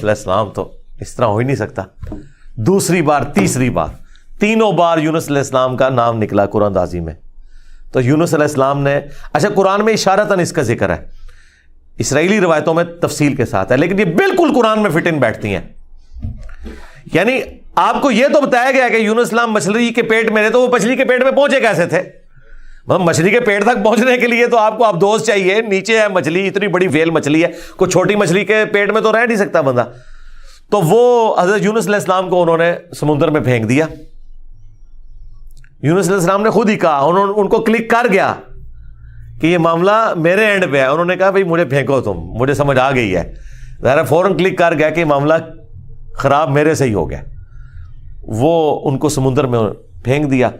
علیہ السلام تو اس طرح ہو ہی نہیں سکتا. دوسری بار تیسری بار تینوں بار یونس علیہ السلام کا نام نکلا قرآن دازی میں. تو یونس علیہ السلام نے, اچھا قرآن میں اشارتاً اس کا ذکر ہے, اسرائیلی روایتوں میں تفصیل کے ساتھ ہے, لیکن یہ بالکل قرآن میں فٹ ان بیٹھتی ہیں. یعنی آپ کو یہ تو بتایا گیا کہ یونس السلام مچھلی کے پیٹ میں رہے, تو وہ مچھلی کے پیٹ میں پہنچے کیسے تھے؟ مچھلی کے پیٹ تک پہنچنے کے لیے تو آپ کو ابدوز چاہیے, نیچے ہے مچھلی, اتنی بڑی ویل مچھلی ہے, کوئی چھوٹی مچھلی کے پیٹ میں تو رہ نہیں سکتا بندہ. تو وہ حضرت یونس علیہ السلام کو انہوں نے سمندر میں پھینک دیا. یونس علیہ السلام نے خود ہی کہا, ان کو کلک کر گیا کہ یہ معاملہ میرے اینڈ پہ ہے. انہوں نے کہا بھائی مجھے پھینکو, تم مجھے سمجھ آ گئی ہے. ظاہر فوراً کلک کر گیا کہ معاملہ خراب میرے سے ہی ہو گیا. وہ ان کو سمندر میں پھینک دیا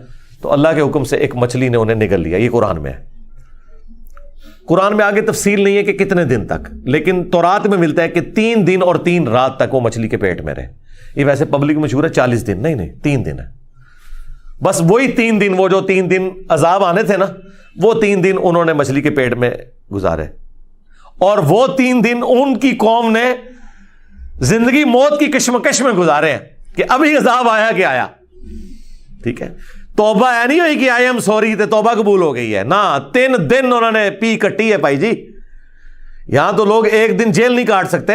تو اللہ کے حکم سے ایک مچھلی نے انہیں نگل لیا. یہ قرآن میں ہے. قرآن میں آگے تفصیل نہیں ہے کہ کتنے دن تک, لیکن تورات میں ملتا ہے کہ 3 دن اور 3 رات تک وہ مچھلی کے پیٹ میں رہے. یہ ویسے پبلک مشہور ہے 40 دن, نہیں 3 دن ہے بس. وہی 3 دن, وہ جو 3 دن عذاب آنے تھے نا, وہ 3 دن انہوں نے مچھلی کے پیٹ میں گزارے. اور وہ 3 دن ان کی قوم نے زندگی موت کی کشمکش میں گزارے ہیں کہ ابھی عذاب آیا کہ آیا. ٹھیک ہے, توبہ ہے نہیں ہوئی کہ آئی ایم سوری تے توبہ قبول ہو گئی ہے نا. 3 دن انہوں نے پی کٹی ہے بھائی جی. یہاں تو لوگ 1 دن جیل نہیں کاٹ سکتے,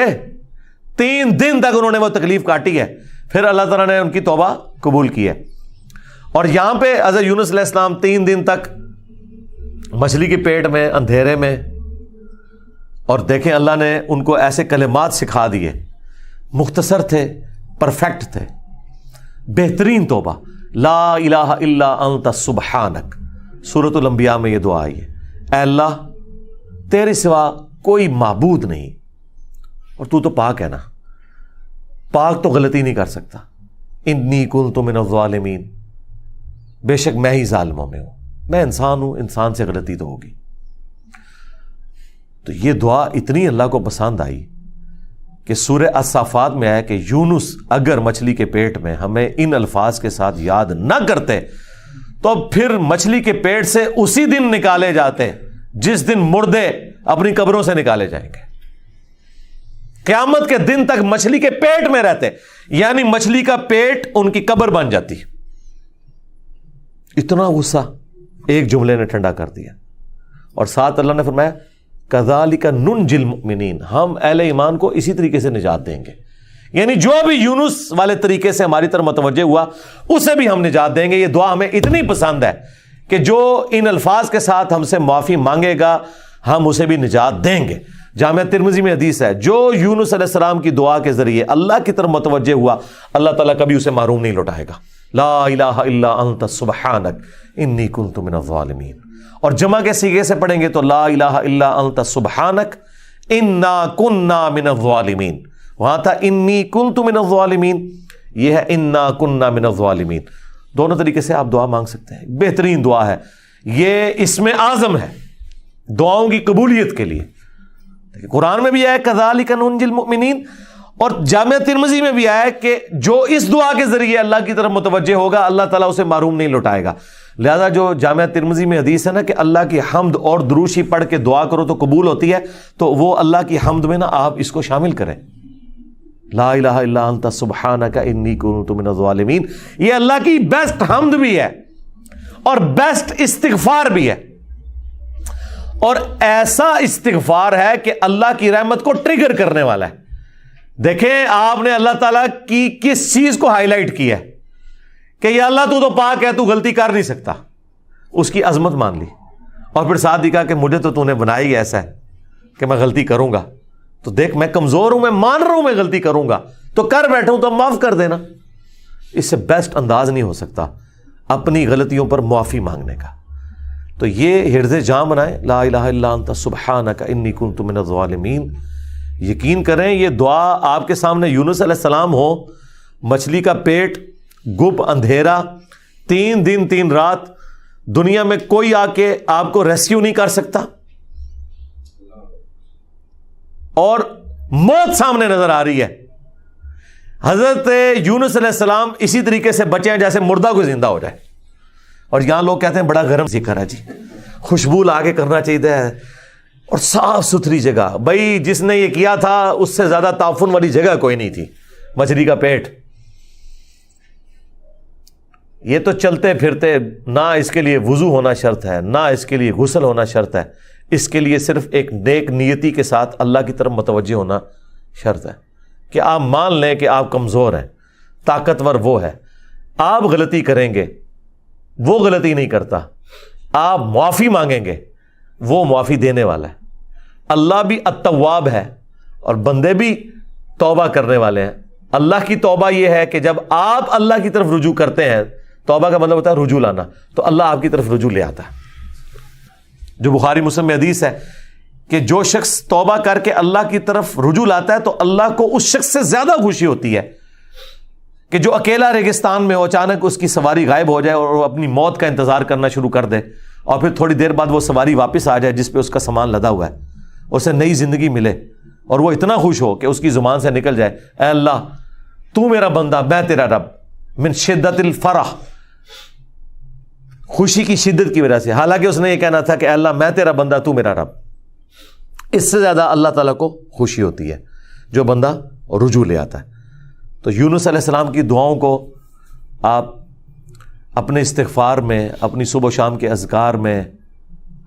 3 دن تک انہوں نے وہ تکلیف کاٹی ہے. پھر اللہ تعالیٰ نے ان کی توبہ قبول کی ہے. اور یہاں پہ حضرت یونس علیہ السلام 3 دن تک مچھلی کے پیٹ میں اندھیرے میں, اور دیکھیں اللہ نے ان کو ایسے کلمات سکھا دیے, مختصر تھے, پرفیکٹ تھے, بہترین توبہ. لا الہ الا انت سبحانک. سورۃ الانبیاء میں یہ دعا آئی ہے, اے اللہ تیرے سوا کوئی معبود نہیں, اور تو پاک ہے نا, پاک تو غلطی نہیں کر سکتا. انی کنت من الظالمین, بے شک میں ہی ظالموں میں ہوں, میں انسان ہوں, انسان سے غلطی تو ہوگی. تو یہ دعا اتنی اللہ کو پسند آئی کہ سورہ الصافات میں آیا کہ یونس اگر مچھلی کے پیٹ میں ہمیں ان الفاظ کے ساتھ یاد نہ کرتے تو پھر مچھلی کے پیٹ سے اسی دن نکالے جاتے جس دن مردے اپنی قبروں سے نکالے جائیں گے. قیامت کے دن تک مچھلی کے پیٹ میں رہتے, یعنی مچھلی کا پیٹ ان کی قبر بن جاتی. اتنا غصہ ایک جملے نے ٹھنڈا کر دیا. اور ساتھ اللہ نے فرمایا کذالک ننجی المؤمنین, ہم اہل ایمان کو اسی طریقے سے نجات دیں گے. یعنی جو بھی یونس والے طریقے سے ہماری طرف متوجہ ہوا اسے بھی ہم نجات دیں گے. یہ دعا ہمیں اتنی پسند ہے کہ جو ان الفاظ کے ساتھ ہم سے معافی مانگے گا ہم اسے بھی نجات دیں گے. جامعہ ترمذی میں حدیث ہے, جو یونس علیہ السلام کی دعا کے ذریعے اللہ کی طرف متوجہ ہوا اللہ تعالیٰ کبھی اسے محروم نہیں لوٹائے گا. لا الہ الا انت سبحانک انی کنت من الظالمین. اور جمع کے صیغے سے پڑھیں گے تو لا الہ الا انت سبحانک انا کننا من الظالمین. وہاں تھا انی کنت من الظالمین, یہ ہے انا کننا من الظالمین. دونوں طریقے سے آپ دعا مانگ سکتے ہیں. بہترین دعا ہے یہ, اسم اعظم ہے دعاؤں کی قبولیت کے لیے. قرآن میں بھی آیا کذالک ننجی المؤمنین, اور جامعہ ترمذی میں بھی آیا کہ جو اس دعا کے ذریعے اللہ کی طرف متوجہ ہوگا اللہ تعالیٰ اسے محروم نہیں لوٹائے گا. لہذا جو جامعہ ترمذی میں حدیث ہے نا کہ اللہ کی حمد اور دروشی پڑھ کے دعا کرو تو قبول ہوتی ہے, تو وہ اللہ کی حمد میں نا آپ اس کو شامل کریں. لا الہ الا انت سبحانک انی کنت من الظالمین, یہ اللہ کی بیسٹ حمد بھی ہے اور بیسٹ استغفار بھی ہے, اور ایسا استغفار ہے کہ اللہ کی رحمت کو ٹریگر کرنے والا ہے. دیکھیں آپ نے اللہ تعالیٰ کی کس چیز کو ہائی لائٹ کی ہے کہ یہ اللہ تو پاک ہے, تو غلطی کر نہیں سکتا, اس کی عظمت مان لی. اور پھر ساتھ ہی کہا کہ مجھے تو نے بنایا ہی ایسا ہے کہ میں غلطی کروں گا, تو دیکھ میں کمزور ہوں, میں مان رہا ہوں میں غلطی کروں گا, تو کر بیٹھا ہوں تو معاف کر دینا. اس سے بیسٹ انداز نہیں ہو سکتا اپنی غلطیوں پر معافی مانگنے کا. تو یہ حرز جاں بنائیں, لا الہ الا انت سبحانک انی کنت من الظالمین. یقین کریں یہ دعا آپ کے سامنے یونس علیہ السلام ہو, مچھلی کا پیٹ, گپ اندھیرا, 3 دن 3 رات, دنیا میں کوئی آ کے آپ کو ریسکیو نہیں کر سکتا, اور موت سامنے نظر آ رہی ہے. حضرت یونس علیہ السلام اسی طریقے سے بچے ہیں جیسے مردہ کو زندہ ہو جائے. اور یہاں لوگ کہتے ہیں بڑا گرم ذکر ہے جی, خوشبو لا کے کرنا چاہیے, اور صاف ستھری جگہ. بھائی جس نے یہ کیا تھا اس سے زیادہ تعفن والی جگہ کوئی نہیں تھی. مچھلی کا پیٹ. یہ تو چلتے پھرتے، نہ اس کے لیے وضو ہونا شرط ہے، نہ اس کے لیے غسل ہونا شرط ہے. اس کے لیے صرف ایک نیک نیتی کے ساتھ اللہ کی طرف متوجہ ہونا شرط ہے کہ آپ مان لیں کہ آپ کمزور ہیں، طاقتور وہ ہے. آپ غلطی کریں گے، وہ غلطی نہیں کرتا. آپ معافی مانگیں گے، وہ معافی دینے والا ہے. اللہ بھی التواب ہے اور بندے بھی توبہ کرنے والے ہیں. اللہ کی توبہ یہ ہے کہ جب آپ اللہ کی طرف رجوع کرتے ہیں، توبہ کا مطلب ہوتا ہے رجوع لانا، تو اللہ آپ کی طرف رجوع لے آتا ہے. جو بخاری مسلم میں حدیث ہے کہ جو شخص توبہ کر کے اللہ کی طرف رجوع لاتا ہے تو اللہ کو اس شخص سے زیادہ خوشی ہوتی ہے کہ جو اکیلا ریگستان میں ہو، اچانک اس کی سواری غائب ہو جائے اور وہ اپنی موت کا انتظار کرنا شروع کر دے، اور پھر تھوڑی دیر بعد وہ سواری واپس آ جائے جس پہ اس کا سامان لدا ہوا ہے، اسے نئی زندگی ملے اور وہ اتنا خوش ہو کہ اس کی زبان سے نکل جائے، اے اللہ تو میرا بندہ میں تیرا رب، من شدت الفرح، خوشی کی شدت کی وجہ سے. حالانکہ اس نے یہ کہنا تھا کہ اے اللہ میں تیرا بندہ تو میرا رب. اس سے زیادہ اللہ تعالیٰ کو خوشی ہوتی ہے جو بندہ رجوع لے آتا ہے. تو یونس علیہ السلام کی دعاؤں کو آپ اپنے استغفار میں، اپنی صبح و شام کے اذکار میں،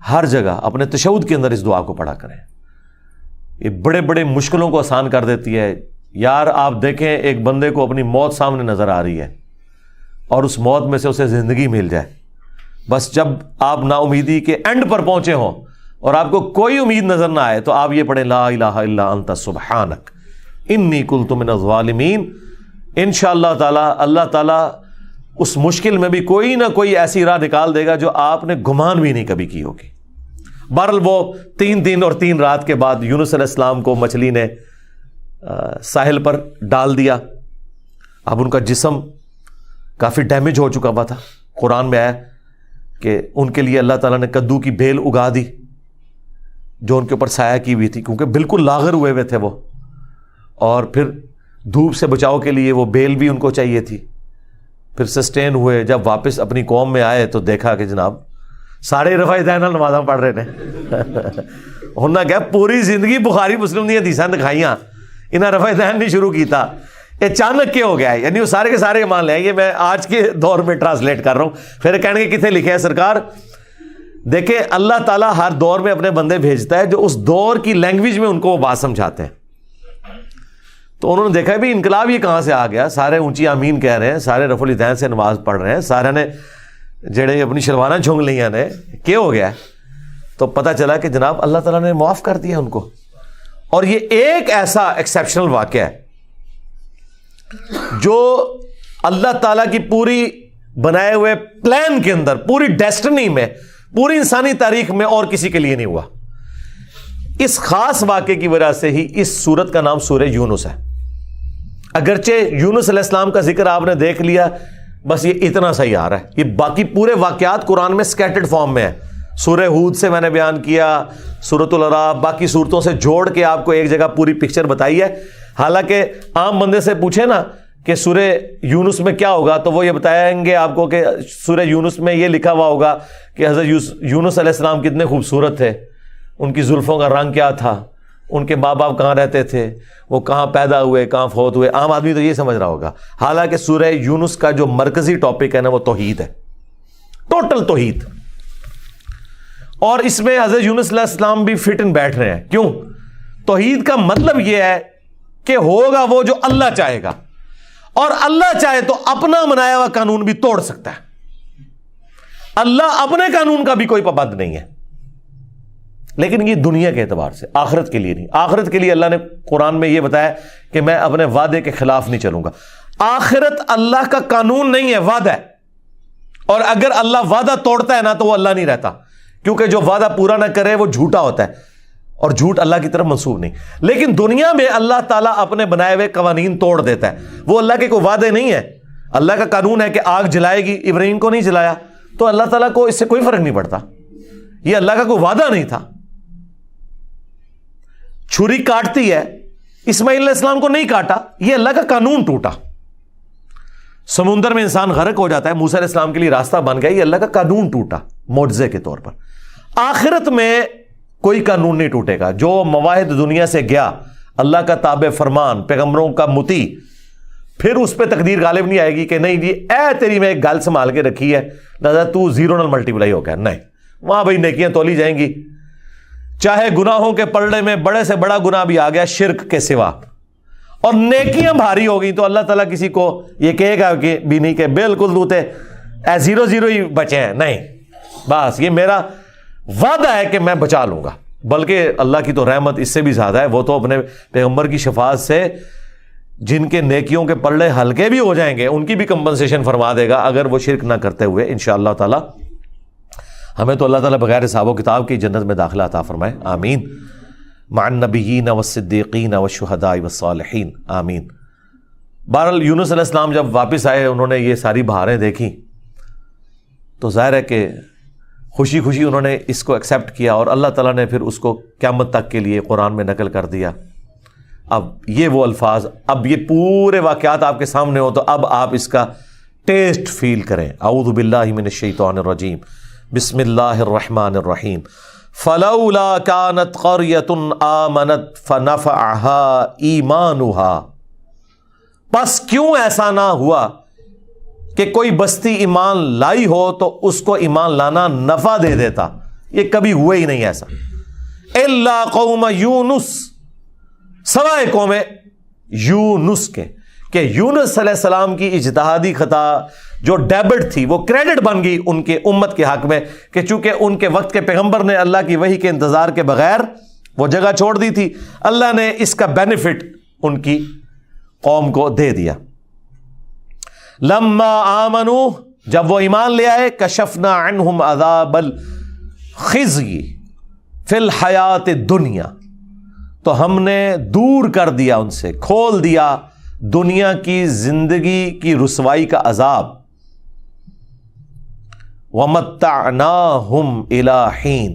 ہر جگہ اپنے تشہد کے اندر اس دعا کو پڑھا کریں. یہ بڑے بڑے مشکلوں کو آسان کر دیتی ہے. یار آپ دیکھیں ایک بندے کو اپنی موت سامنے نظر آ رہی ہے اور اس موت میں سے اسے زندگی مل جائے. بس جب آپ نا امیدی کے اینڈ پر پہنچے ہوں اور آپ کو کوئی امید نظر نہ آئے تو آپ یہ پڑھیں لا الہ الا انت سبحانک انی کنت من الظالمین. انشاءاللہ تعالی اللہ تعالیٰ اس مشکل میں بھی کوئی نہ کوئی ایسی راہ نکال دے گا جو آپ نے گمان بھی نہیں کبھی کی ہوگی. بہرحال وہ 3 دن اور 3 رات کے بعد یونس علیہ السلام کو مچھلی نے ساحل پر ڈال دیا. اب ان کا جسم کافی ڈیمیج ہو چکا ہوا تھا. قرآن میں آیا کہ ان کے لیے اللہ تعالیٰ نے کدو کی بیل اگا دی جو ان کے اوپر سایہ کی ہوئی تھی، کیونکہ بالکل لاغر ہوئے ہوئے تھے وہ، اور پھر دھوپ سے بچاؤ کے لیے وہ بیل بھی ان کو چاہیے تھی. پھر سسٹین ہوئے. جب واپس اپنی قوم میں آئے تو دیکھا کہ جناب سارے رفع دین نمازاں پڑھ رہے نے. انہوں نے کہا پوری زندگی بخاری مسلم دی حدیثاں دکھائیاں، انہیں رفع دین نہیں شروع کیتا، اچانک کیا ہو گیا ہے؟ یعنی وہ سارے کے سارے مان لیں. یہ میں آج کے دور میں ٹرانسلیٹ کر رہا ہوں. پھر کہنے کے کتنے لکھے ہے سرکار؟ دیکھیں اللہ تعالیٰ ہر دور میں اپنے بندے بھیجتا ہے جو اس دور کی لینگویج میں ان کو وہ بات سمجھاتے ہیں. تو انہوں نے دیکھا بھی انقلاب یہ کہاں سے آ گیا. سارے اونچی آمین کہہ رہے ہیں، سارے رفع الیدین سے نماز پڑھ رہے ہیں، سارے نے جڑے اپنی شلواریں جھونگ لیاں نے، کیا ہو گیا؟ تو پتہ چلا کہ جناب اللہ تعالیٰ نے معاف کر دیا ان کو. اور یہ ایک ایسا ایکسیپشنل واقعہ ہے جو اللہ تعالیٰ کی پوری بنائے ہوئے پلان کے اندر، پوری ڈیسٹنی میں، پوری انسانی تاریخ میں اور کسی کے لیے نہیں ہوا. اس خاص واقعے کی وجہ سے ہی اس سورت کا نام سورہ یونس ہے. اگرچہ یونس علیہ السلام کا ذکر آپ نے دیکھ لیا، بس یہ اتنا صحیح آ رہا ہے. یہ باقی پورے واقعات قرآن میں سکیٹرڈ فارم میں ہے. سورہ ہود سے میں نے بیان کیا، سورۃ الاعراف، باقی صورتوں سے جوڑ کے آپ کو ایک جگہ پوری پکچر بتائی ہے. حالانکہ عام بندے سے پوچھے نا کہ سورہ یونس میں کیا ہوگا تو وہ یہ بتائیں گے آپ کو کہ سورہ یونس میں یہ لکھا ہوا ہوگا کہ حضرت یونس علیہ السلام کتنے خوبصورت تھے، ان کی زلفوں کا رنگ کیا تھا، ان کے ماں باپ کہاں رہتے تھے، وہ کہاں پیدا ہوئے، کہاں فوت ہوئے. عام آدمی تو یہ سمجھ رہا ہوگا. حالانکہ سورہ یونس کا جو مرکزی ٹاپک ہے نا وہ توحید ہے، ٹوٹل توحید. اور اس میں حضرت یونس علیہ السلام بھی فٹ ان بیٹھ رہے ہیں. کیوں؟ توحید کا مطلب یہ ہے کہ ہوگا وہ جو اللہ چاہے گا، اور اللہ چاہے تو اپنا بنایا ہوا قانون بھی توڑ سکتا ہے. اللہ اپنے قانون کا بھی کوئی پابند نہیں ہے. لیکن یہ دنیا کے اعتبار سے، آخرت کے لیے نہیں. آخرت کے لیے اللہ نے قرآن میں یہ بتایا کہ میں اپنے وعدے کے خلاف نہیں چلوں گا. آخرت اللہ کا قانون نہیں ہے، وعدہ ہے. اور اگر اللہ وعدہ توڑتا ہے نا تو وہ اللہ نہیں رہتا، کیونکہ جو وعدہ پورا نہ کرے وہ جھوٹا ہوتا ہے، اور جھوٹ اللہ کی طرف منسوب نہیں. لیکن دنیا میں اللہ تعالیٰ اپنے بنائے ہوئے قوانین توڑ دیتا ہے. وہ اللہ کے کوئی وعدے نہیں ہے. اللہ کا قانون ہے کہ آگ جلائے گی، ابراہیم کو نہیں جلایا تو اللہ تعالیٰ کو اس سے کوئی فرق نہیں پڑتا. یہ اللہ کا کوئی وعدہ نہیں تھا. چھری کاٹتی ہے، اسماعیل علیہ السلام کو نہیں کاٹا، یہ اللہ کا قانون ٹوٹا. سمندر میں انسان غرق ہو جاتا ہے، موسیٰ علیہ السلام کے لیے راستہ بن گیا، یہ اللہ کا قانون ٹوٹا معجزے کے طور پر. آخرت میں کوئی قانون نہیں ٹوٹے گا. جو مواہد دنیا سے گیا، اللہ کا تابع فرمان، پیغمبروں کا مطیع، پھر اس پہ تقدیر غالب نہیں آئے گی کہ نہیں جی اے تیری میں ایک گل سنبھال کے رکھی ہے لہذا تو زیرو نل ملٹیپلائی ہو گیا. نہیں، وہاں بھائی نیکیاں تولی جائیں گی. چاہے گناہوں کے پلڑے میں بڑے سے بڑا گناہ بھی آ گیا شرک کے سوا، اور نیکیاں بھاری ہو گئی، تو اللہ تعالیٰ کسی کو یہ کہے گا کہ بھی نہیں کہ بالکل دوتے اے زیرو زیرو ہی بچے ہیں. نہیں، بس یہ میرا وعدہ ہے کہ میں بچا لوں گا. بلکہ اللہ کی تو رحمت اس سے بھی زیادہ ہے. وہ تو اپنے پیغمبر کی شفاعت سے جن کے نیکیوں کے پلڑے ہلکے بھی ہو جائیں گے ان کی بھی کمپنسیشن فرما دے گا اگر وہ شرک نہ کرتے ہوئے. انشاءاللہ تعالی ہمیں تو اللہ تعالیٰ بغیر حساب و کتاب کی جنت میں داخلہ عطا فرمائے. آمین. مع النبیین والصدیقین والشہداء والصالحین. آمین. بہرحال یونس علیہ السلام جب واپس آئے، انہوں نے یہ ساری بہاریں دیکھی تو ظاہر ہے کہ خوشی خوشی انہوں نے اس کو ایکسیپٹ کیا، اور اللہ تعالیٰ نے پھر اس کو قیامت تک کے لیے قرآن میں نقل کر دیا. اب یہ وہ الفاظ، اب یہ پورے واقعات آپ کے سامنے ہو تو اب آپ اس کا ٹیسٹ فیل کریں. اعوذ باللہ من الشیطان الرجیم، بسم اللہ الرحمن الرحیم. فلولا كانت قرية آمنت فنفعها ایمانها، پس کیوں ایسا نہ ہوا کہ کوئی بستی ایمان لائی ہو تو اس کو ایمان لانا نفع دے دیتا. یہ کبھی ہوا ہی نہیں ایسا. الا قوم یونس، سوائے قوم یونس کے، کہ یونس علیہ السلام کی اجتہادی خطا جو ڈیبٹ تھی وہ کریڈٹ بن گئی ان کے امت کے حق میں، کہ چونکہ ان کے وقت کے پیغمبر نے اللہ کی وحی کے انتظار کے بغیر وہ جگہ چھوڑ دی تھی، اللہ نے اس کا بینیفٹ ان کی قوم کو دے دیا. لما آمنوا، جب وہ ایمان لے آئے، کشفنا عنہم عذاب الخزی فی الحیات الدنیا، تو ہم نے دور کر دیا ان سے، کھول دیا دنیا کی زندگی کی رسوائی کا عذاب. وَمَتَّعْنَاهُمْ إِلَىٰ حِينٍ،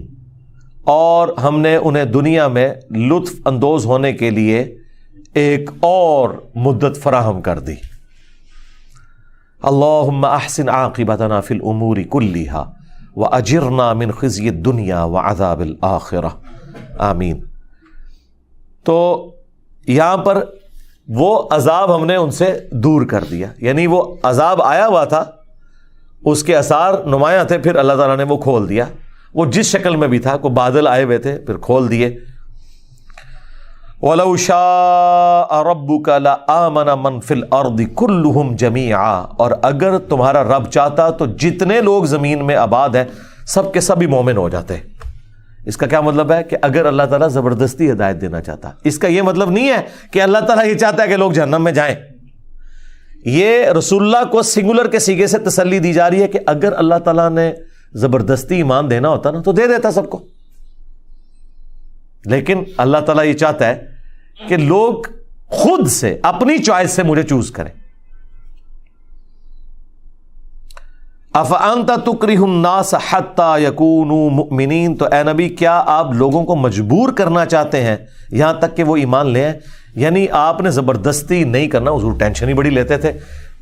اور ہم نے انہیں دنیا میں لطف اندوز ہونے کے لیے ایک اور مدت فراہم کر دی. اللہم احسن عاقبتنا فی الامور کلہا واجرنا من خزی الدنیا وعذاب الآخرہ. آمین. تو یہاں پر وہ عذاب ہم نے ان سے دور کر دیا، یعنی وہ عذاب آیا ہوا تھا، اس کے آثار نمایاں تھے، پھر اللہ تعالیٰ نے وہ کھول دیا. وہ جس شکل میں بھی تھا، کوئی بادل آئے ہوئے تھے پھر کھول دیے. وَلَوْ شَاءَ رَبُّكَ لَآمَنَ مَنْ فِي الْأَرْضِ كُلُّهُمْ جَمِيعًا، اور اگر تمہارا رب چاہتا تو جتنے لوگ زمین میں آباد ہیں سب کے سب ہی مومن ہو جاتے. اس کا کیا مطلب ہے کہ اگر اللہ تعالیٰ زبردستی ہدایت دینا چاہتا، اس کا یہ مطلب نہیں ہے کہ اللہ تعالیٰ یہ چاہتا ہے کہ لوگ جہنم میں جائیں. یہ رسول اللہ کو سنگولر کے سیغے سے تسلی دی جا رہی ہے کہ اگر اللہ تعالیٰ نے زبردستی ایمان دینا ہوتا نا تو دے دیتا سب کو، لیکن اللہ تعالیٰ یہ چاہتا ہے کہ لوگ خود سے اپنی چوائس سے مجھے چوز کریں. افانت تکرہ الناس حتی یکونوا مؤمنین، تو اے نبی کیا آپ لوگوں کو مجبور کرنا چاہتے ہیں یہاں تک کہ وہ ایمان لے آئیں؟ یعنی آپ نے زبردستی نہیں کرنا. حضور ٹینشن ہی بڑی لیتے تھے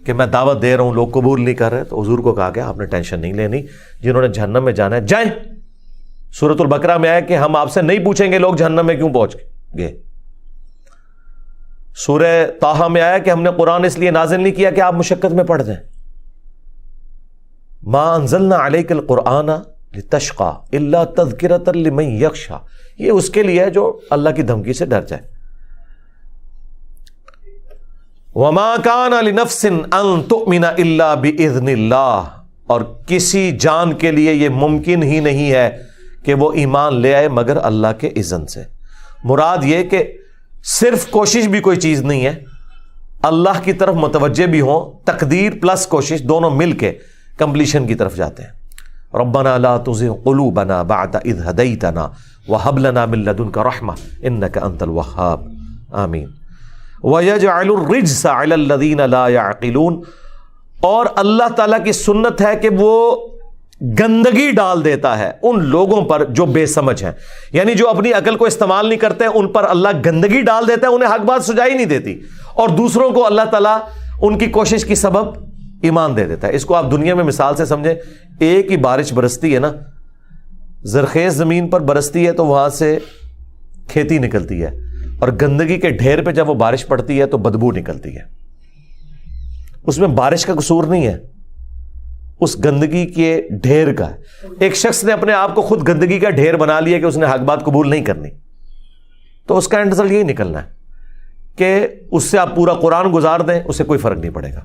کہ میں دعوت دے رہا ہوں لوگ قبول نہیں کر رہے، تو حضور کو کہا گیا آپ نے ٹینشن نہیں لینی، جنہوں نے جہنم میں جانا ہے جائیں. سورۃ البقرہ میں آیا کہ ہم آپ سے نہیں پوچھیں گے لوگ جہنم میں کیوں پہنچ گئے. سورہ طٰہٰ میں آیا کہ ہم نے قرآن اس لیے نازل نہیں کیا کہ آپ مشقت میں پڑ جائیں. ما انزلنا علیک القرآن لتشقی الا تذکرۃ لمن یخشی، یہ اس کے لیے ہے جو اللہ کی دھمکی سے ڈر جائے. وما کان لنفس ان تؤمن الا باذن اللہ، اور کسی جان کے لیے یہ ممکن ہی نہیں ہے کہ وہ ایمان لے آئے مگر اللہ کے اذن سے. مراد یہ کہ صرف کوشش بھی کوئی چیز نہیں ہے، اللہ کی طرف متوجہ بھی ہوں، تقدیر پلس کوشش دونوں مل کے کمپلیشن کی طرف جاتے ہیں. ربنا لا تزغ قلوبنا بعد اذ ہدیتنا وہب لنا من لدنک رحمہ انک انت الوہاب. آمین. وَيَجْعَلُ الرِّجْسَ عَلَى الَّذِينَ لَا يَعْقِلُونَ، اور اللہ تعالیٰ کی سنت ہے کہ وہ گندگی ڈال دیتا ہے ان لوگوں پر جو بے سمجھ ہیں، یعنی جو اپنی عقل کو استعمال نہیں کرتے ان پر اللہ گندگی ڈال دیتا ہے، انہیں حق بات سجائی نہیں دیتی، اور دوسروں کو اللہ تعالیٰ ان کی کوشش کی سبب ایمان دے دیتا ہے. اس کو آپ دنیا میں مثال سے سمجھیں، ایک ہی بارش برستی ہے نا زرخیز زمین پر برستی ہے تو وہاں سے کھیتی نکلتی ہے، اور گندگی کے ڈھیر پہ جب وہ بارش پڑتی ہے تو بدبو نکلتی ہے۔ اس میں بارش کا قصور نہیں ہے، اس گندگی کے ڈھیر کا ہے۔ ایک شخص نے اپنے آپ کو خود گندگی کا ڈھیر بنا لیا کہ اس نے حق بات قبول نہیں کرنی، تو اس کا اینڈ رزلٹ یہی نکلنا ہے کہ اس سے آپ پورا قرآن گزار دیں، اس سے کوئی فرق نہیں پڑے گا۔